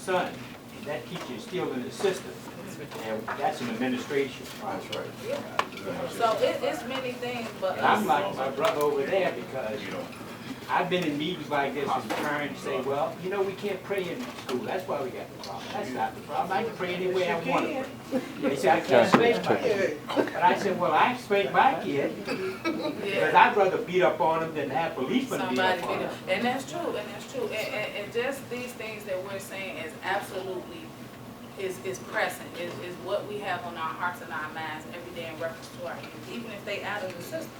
son, and that teacher is still in the system. And that's an administration. That's right. Yeah. So it's many things, but And I'm like my brother over there because I've been in meetings like this and trying to say, well, you know, we can't pray in school. That's why we got the problem. That's not the problem. I can pray anywhere I want to pray. They say I can't spank my kid. But I said, well, I spank my kid because I'd rather beat up on them than have policemen beat up on them. And that's true, and that's true. And just these things that we're saying is absolutely is pressing, is what we have on our hearts and our minds every day in reference to our youth, even if they out of the system.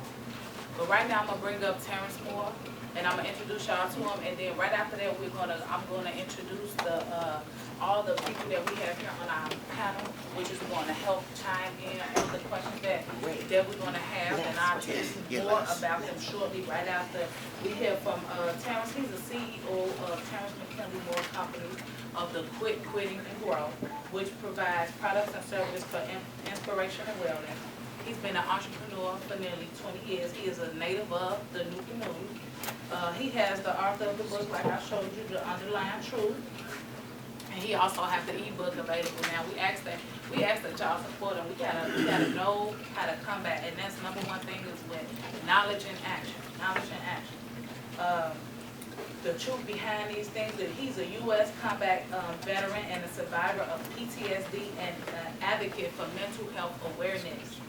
But right now I'm gonna bring up Terrence Moor, and I'm gonna introduce y'all to him, and then right after that I'm gonna introduce the all the people that we have here on our panel, which is gonna help chime in on the questions that we're gonna have, and I'll tell you more about them shortly. Right after we hear from Terrence. He's the CEO of Terrence McKinley Moor Company of the Quit, Quitting, and Grow, which provides products and services for inspiration and wellness. He's been an entrepreneur for nearly 20 years. He is a native of the New Canoe. He has the author of the book, like I showed you, The Underlying Truth. And he also has the ebook available now. We ask that y'all support him. We gotta know how to combat, and that's number one thing is with knowledge and action. Knowledge and action. The truth behind these things, that he's a U.S. combat veteran and a survivor of PTSD and advocate for mental health awareness.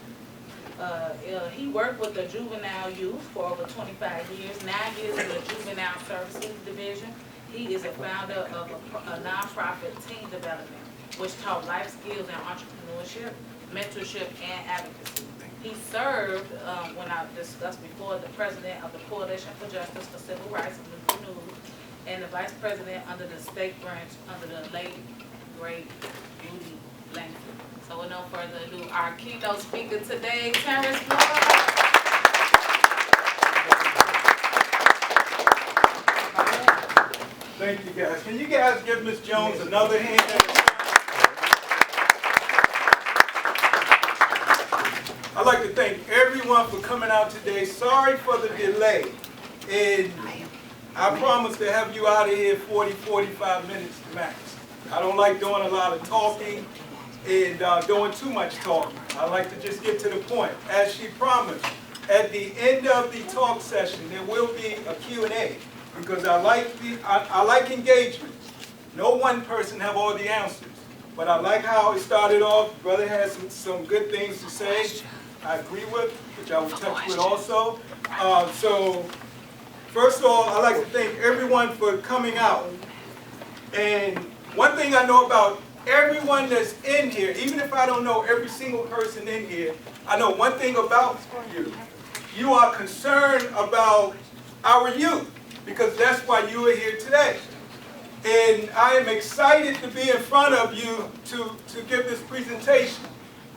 He worked with the juvenile youth for over 25 years, 9 years in the Juvenile Services Division. He is a founder of a nonprofit teen development, which taught life skills and entrepreneurship, mentorship, and advocacy. He served, when I discussed before, the president of the Coalition for Justice for Civil Rights of the New and the vice president under the state branch under the late, great Judy Langston. So with no further ado, our keynote speaker today, Terrence Moor. Thank you, guys. Can you guys give Ms. Jones another hand? I'd like to thank everyone for coming out today. Sorry for the delay. And I promise to have you out of here 40, 45 minutes max. I don't like doing a lot of talking and doing too much talking. I like to just get to the point. As she promised, at the end of the talk session, there will be a Q&A because I like engagement. No one person have all the answers, but I like how it started off. Brother has some good things to say. I agree with, which I will touch with also. So first of all, I'd like to thank everyone for coming out. And one thing I know about everyone that's in here, even if I don't know every single person in here, I know one thing about you. You are concerned about our youth, because that's why you are here today. And I am excited to be in front of you to give this presentation.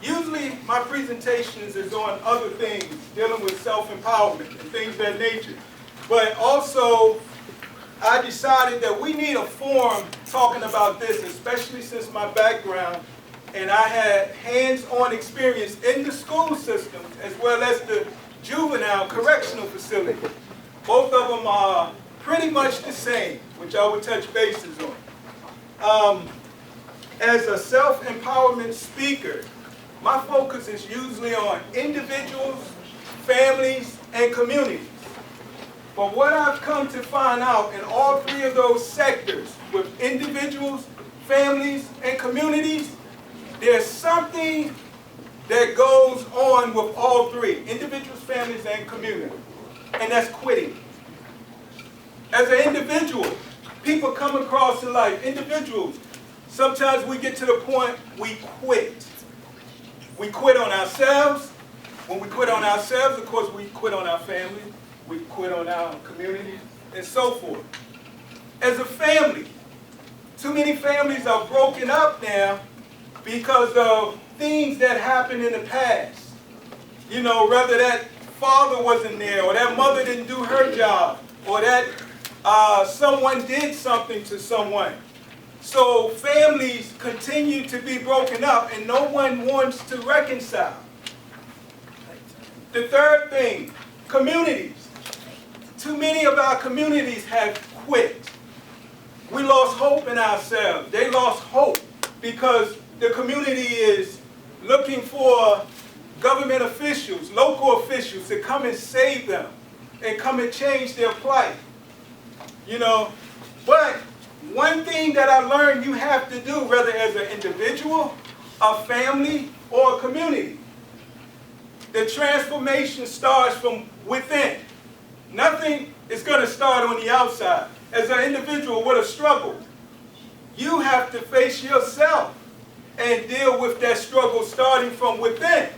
Usually my presentations is on other things, dealing with self-empowerment and things of that nature. But also, I decided that we need a forum talking about this, especially since my background, and I had hands-on experience in the school system as well as the juvenile correctional facility. Both of them are pretty much the same, which I will touch bases on. As a self-empowerment speaker, my focus is usually on individuals, families, and communities. But what I've come to find out in all three of those sectors, with individuals, families, and communities, there's something that goes on with all three, individuals, families, and community, and that's quitting. As an individual, people come across in life, individuals, sometimes we get to the point we quit. We quit on ourselves. When we quit on ourselves, of course, we quit on our family. We quit on our community, and so forth. As a family, too many families are broken up now because of things that happened in the past. You know, whether that father wasn't there, or that mother didn't do her job, or that someone did something to someone. So families continue to be broken up, and no one wants to reconcile. The third thing, communities. Too many of our communities have quit. We lost hope in ourselves. They lost hope because the community is looking for government officials, local officials to come and save them and come and change their plight. You know, but one thing that I learned you have to do, whether as an individual, a family, or a community, the transformation starts from within. Nothing is going to start on the outside. As an individual with a struggle, you have to face yourself and deal with that struggle starting from within.